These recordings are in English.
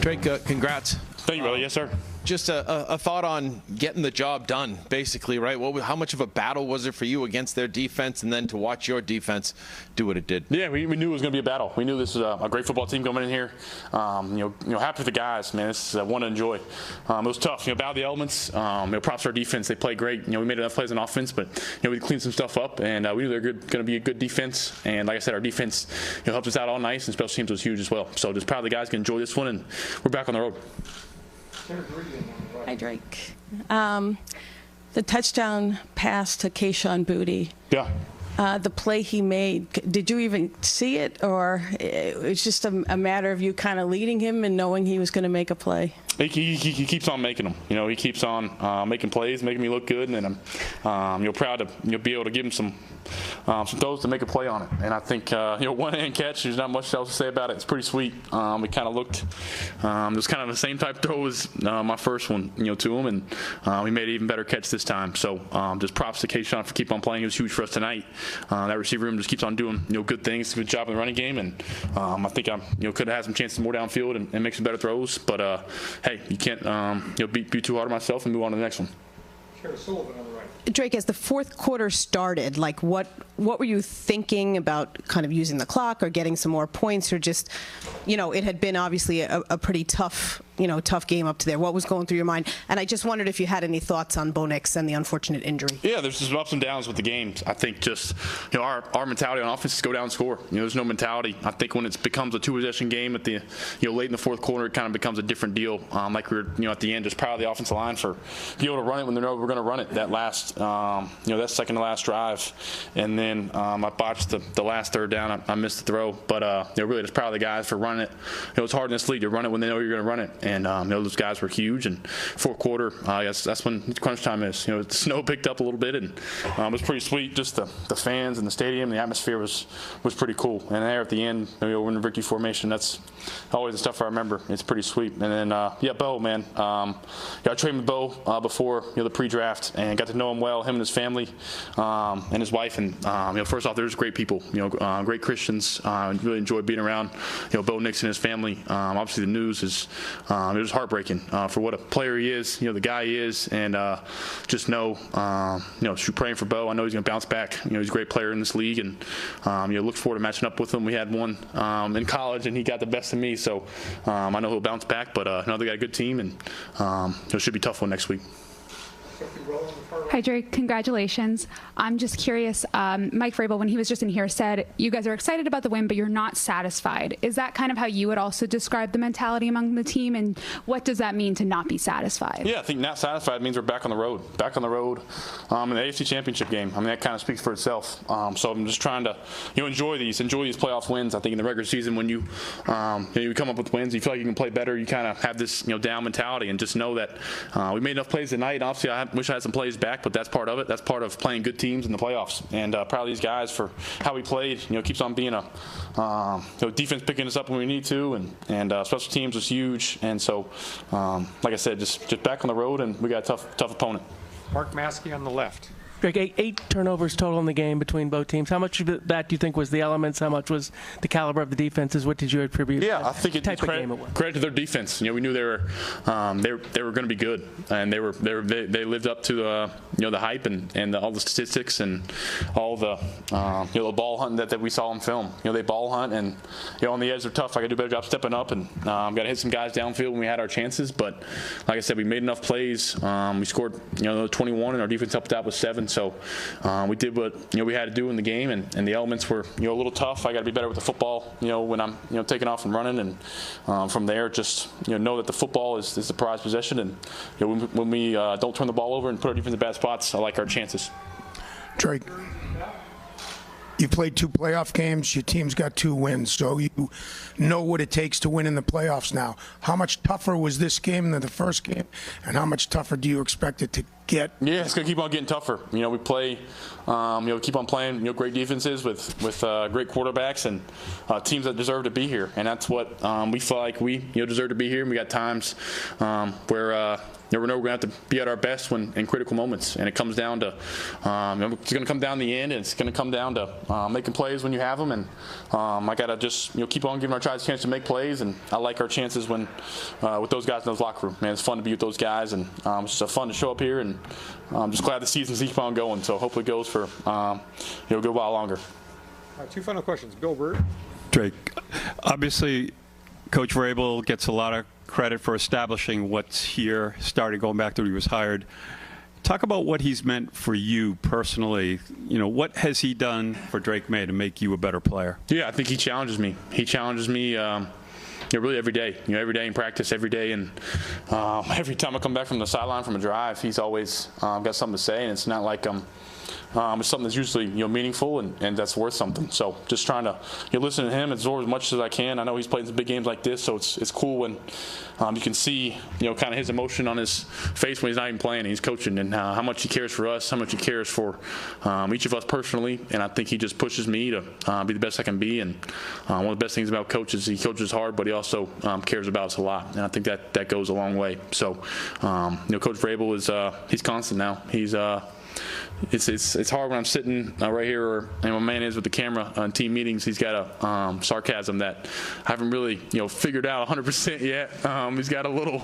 Drake, congrats. Thank you, brother. Yes, sir. Just a thought on getting the job done, basically, right? How much of a battle was it for you against their defense, and then to watch your defense do what it did? Yeah, we knew it was going to be a battle. We knew this was a great football team coming in here. Happy for the guys, man. This is one to enjoy. It was tough. Battle the elements. Props to our defense. They played great. We made enough plays on offense, but we cleaned some stuff up, and we knew they were going to be a good defense. And like I said, our defense helped us out all nice, and special teams was huge as well. So just proud of the guys can enjoy this one, and we're back on the road. Hi, Drake. The touchdown pass to Kayshon Boutte. Yeah. The play he made, did you even see it, or it was just a matter of you kind of leading him and knowing he was going to make a play? He keeps on making them. He keeps on making plays, making me look good, and then I'm proud to be able to give him some throws to make a play on it. And I think one-hand catch, there's not much else to say about it. It's pretty sweet. It kind of looked it was kind of the same type throw as my first one to him, and he made an even better catch this time. So just props to Kayshon for keep on playing. He was huge for us tonight. That receiver room just keeps on doing good things. Good job in the running game, and I think I could have had some chances more downfield and make some better throws. But hey, you can't be too hard on myself and move on to the next one. Sullivan on the right. Drake, as the fourth quarter started, what were you thinking about kind of using the clock or getting some more points, or just, it had been obviously a pretty tough game up to there. What was going through your mind? And I just wondered if you had any thoughts on Bo Nix and the unfortunate injury. Yeah, there's just ups and downs with the games. I think just, our mentality on offense is go down and score. There's no mentality. I think when it becomes a two-possession game at the, late in the fourth quarter, it kind of becomes a different deal. Like we were, at the end, just proud of the offensive line for being able to run it when they know we're going to run it. That last, that second to last drive. And then I botched the last third down. I missed the throw. But, really just proud of the guys for running it. It's hard in this league to run it when they know you're going to run it. And those guys were huge. And fourth quarter, I guess that's when crunch time is. The snow picked up a little bit, and it was pretty sweet. Just the fans and the stadium, the atmosphere was pretty cool. And there at the end, we're in the victory formation. That's always the stuff I remember. It's pretty sweet. And then Bo, man, I trained with Bo before the pre-draft and got to know him well, him and his family and his wife. And first off, they're just great people. Great Christians. Really enjoyed being around. Bo Nix and his family. Obviously, the news is it was heartbreaking for what a player he is, the guy he is, and just know, praying for Bo. I know he's going to bounce back. He's a great player in this league, and look forward to matching up with him. We had one in college, and he got the best of me, so I know he'll bounce back. But they got a good team, and it should be a tough one next week. Hi, Drake. Congratulations. I'm just curious. Mike Vrabel, when he was just in here, said you guys are excited about the win, but you're not satisfied. Is that kind of how you would also describe the mentality among the team, and what does that mean to not be satisfied? Yeah, I think not satisfied means we're back on the road. Back on the road in the AFC Championship game. That kind of speaks for itself. So I'm just trying to enjoy these playoff wins. I think in the regular season when you come up with wins, you feel like you can play better. You kind of have this down mentality, and just know that we made enough plays tonight. Obviously, I wish I had some plays back, but that's part of it. That's part of playing good teams in the playoffs. And proud of these guys for how we played. Keeps on being a defense picking us up when we need to, and special teams was huge. And so, like I said, just back on the road, and we got a tough opponent. Mark Maskey on the left. Drake, eight turnovers total in the game between both teams. How much of that do you think was the elements? How much was the caliber of the defenses? What did you attribute? Yeah, I think it's credit to their defense. We knew they were going to be good, and they lived up to the hype and all the statistics and all the the ball hunting that we saw on film. They ball hunt, and on the edge they're tough. I got to do a better job stepping up, and got to hit some guys downfield when we had our chances. But like I said, we made enough plays. We scored 21, and our defense helped out with 7. So we did what we had to do in the game, and the elements were a little tough. I got to be better with the football when I'm taking off and running, and from there just know that the football is the prize possession, and when we don't turn the ball over and put our defense in bad spots, I like our chances. Drake, you played 2 playoff games. Your team's got 2 wins, so you know what it takes to win in the playoffs now. How much tougher was this game than the first game, and how much tougher do you expect it to get? Yeah, it's going to keep on getting tougher. We play, keep on playing, great defenses with great quarterbacks and teams that deserve to be here. And that's what we feel like we, deserve to be here. And we got times where we know we're going to have to be at our best in critical moments. And it comes down to, it's going to come down to the end, and it's going to come down to making plays when you have them. And I got to just, keep on giving our guys a chance to make plays. And I like our chances when with those guys in those locker room. Man, it's fun to be with those guys, and it's just fun to show up here. And I'm just glad the season's keep on going. So hopefully it goes for, a good while longer. All right, 2 final questions. Bill Bird. Drake, obviously, Coach Vrabel gets a lot of credit for establishing what's here, starting going back to when he was hired. Talk about what he's meant for you personally. What has he done for Drake Maye to make you a better player? Yeah, I think he challenges me. He challenges me really every day. Every day in practice, every day. And every time I come back from the sideline from a drive, he's always got something to say. And it's not like it's something that's usually meaningful and that's worth something. So just trying to listen to him, absorb as much as I can. I know he's played in some big games like this, so it's cool when you can see kind of his emotion on his face when he's not even playing and he's coaching, and how much he cares for us, how much he cares for each of us personally. And I think he just pushes me to be the best I can be. And one of the best things about coach is he coaches hard, but he also cares about us a lot. And I think that goes a long way. So Coach Vrabel is he's constant now. He's it's hard when I'm sitting right here, or my man is with the camera on team meetings. He's got a sarcasm that I haven't really figured out 100% yet. He's got a little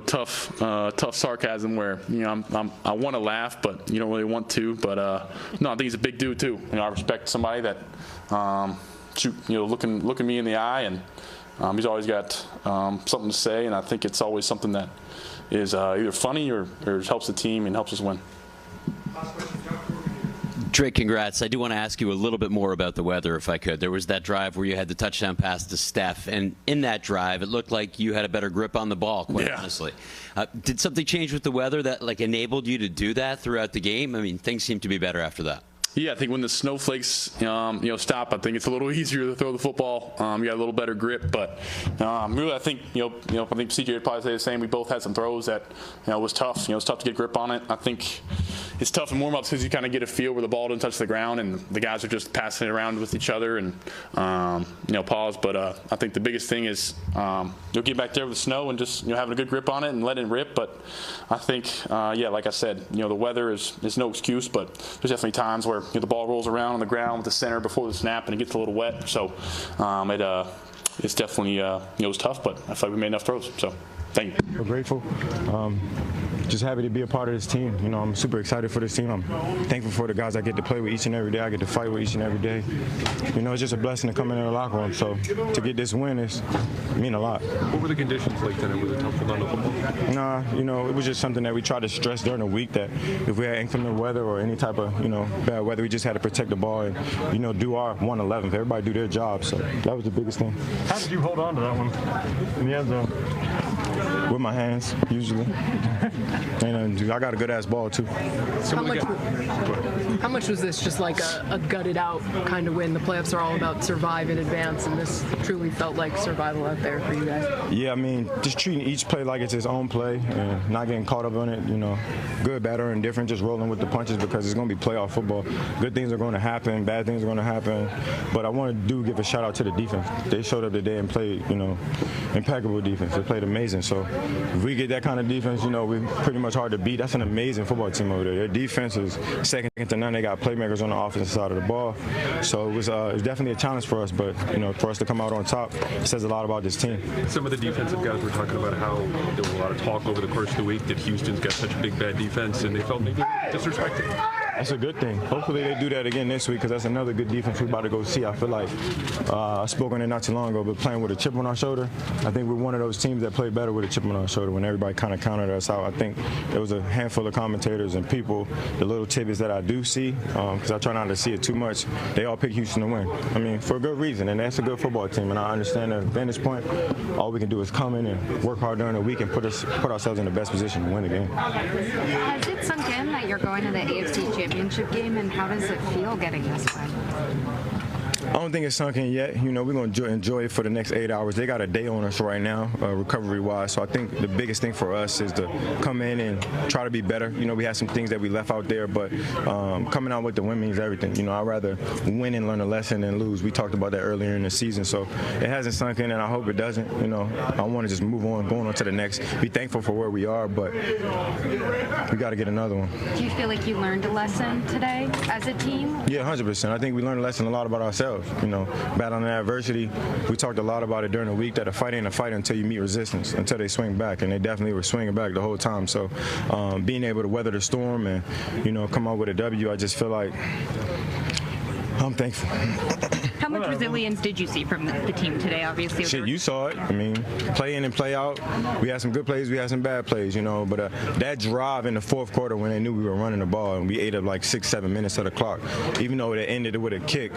tough sarcasm where I want to laugh, but you don't really want to. But no, I think he's a big dude too. I respect somebody that looking me in the eye, and he's always got something to say, and I think it's always something that is either funny or helps the team and helps us win. Drake, congrats. I do want to ask you a little bit more about the weather, if I could. There was that drive where you had the touchdown pass to Steph, and in that drive, it looked like you had a better grip on the ball, quite honestly. Did something change with the weather that enabled you to do that throughout the game? I mean, things seem to be better after that. Yeah, I think when the snowflakes, stop, I think it's a little easier to throw the football. You got a little better grip, but really, I think, I think CJ would probably say the same. We both had some throws that, was tough. It was tough to get grip on it. I think it's tough in warm-ups because you kind of get a feel where the ball doesn't touch the ground and the guys are just passing it around with each other and, pause. But I think the biggest thing is you'll get back there with the snow and just, having a good grip on it and letting it rip. But I think, like I said, the weather is no excuse, but there's definitely times where the ball rolls around on the ground with the center before the snap and it gets a little wet. So it's definitely it was tough, but I feel like we made enough throws. So thank you. We're grateful. Just happy to be a part of this team. I'm super excited for this team. I'm thankful for the guys I get to play with each and every day. I get to fight with each and every day. It's just a blessing to come in the locker room. So to get this win mean a lot. What were the conditions like tonight? Was it tough to run the football? Nah, it was just something that we tried to stress during the week, that if we had inclement weather or any type of, bad weather, we just had to protect the ball and, do our 111th. Everybody do their job. So that was the biggest thing. How did you hold on to that one in the end zone? With my hands, usually. And I got a good-ass ball, too. How much was this just like a gutted-out kind of win? The playoffs are all about survive in advance, and this truly felt like survival out there for you guys. Yeah, just treating each play like it's its own play and not getting caught up on it, good, bad, or indifferent, just rolling with the punches because it's going to be playoff football. Good things are going to happen, bad things are going to happen. But I want to give a shout-out to the defense. They showed up today and played, impeccable defense. They played amazing. So if we get that kind of defense, we're pretty much hard to beat. That's an amazing football team over there. Their defense is second to none. They got playmakers on the offensive side of the ball. So it was definitely a challenge for us. But, for us to come out on top, it says a lot about this team. Some of the defensive guys were talking about how there was a lot of talk over the course of the week that Houston's got such a big, bad defense, and they felt maybe disrespected. That's a good thing. Hopefully they do that again this week because that's another good defense we're about to go see. I feel like I spoke on it not too long ago, but playing with a chip on our shoulder, I think we're one of those teams that play better with a chip on our shoulder when everybody kind of counted us out. I think there was a handful of commentators and people, the little tidbits that I do see, because I try not to see it too much, they all pick Houston to win. For a good reason, and that's a good football team, and I understand the vantage point. All we can do is come in and work hard during the week and put ourselves in the best position to win the game. Has it sunk in that you're going to the AFC Championship game, and how does it feel getting this win? I don't think it's sunk in yet. You know, we're going to enjoy it for the next 8 hours. They got a day on us right now, recovery-wise. So I think the biggest thing for us is to come in and try to be better. You know, we had some things that we left out there, but coming out with the win means everything. You know, I'd rather win and learn a lesson than lose. We talked about that earlier in the season. So it hasn't sunk in, and I hope it doesn't. You know, I want to just move on, going on to the next. Be thankful for where we are, but we got to get another one. Do you feel like you learned a lesson today as a team? Yeah, 100%. I think we learned a lesson a lot about ourselves. You know, battling adversity. We talked a lot about it during the week, that a fight ain't a fight until you meet resistance, until they swing back, and they definitely were swinging back the whole time. So being able to weather the storm and, you know, come out with a W, I just feel like I'm thankful. How much resilience did you see from the team today, obviously? Shit, you saw it. I mean, play in and play out. We had some good plays, we had some bad plays, you know. But that drive in the fourth quarter when they knew we were running the ball and we ate up like 6-7 minutes of the clock, even though it ended with a kick,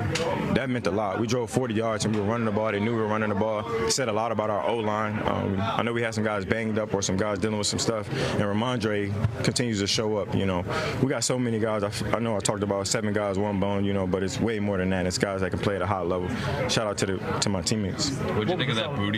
that meant a lot. We drove 40 yards and we were running the ball. They knew we were running the ball. It said a lot about our O-line. I know we had some guys banged up or some guys dealing with some stuff. And Ramondre continues to show up, you know. We got so many guys. I know I talked about 7 guys, 1 bone, you know, but it's way more than that. It's guys that can play at a high level. Shout out to my teammates. What did you think of that booty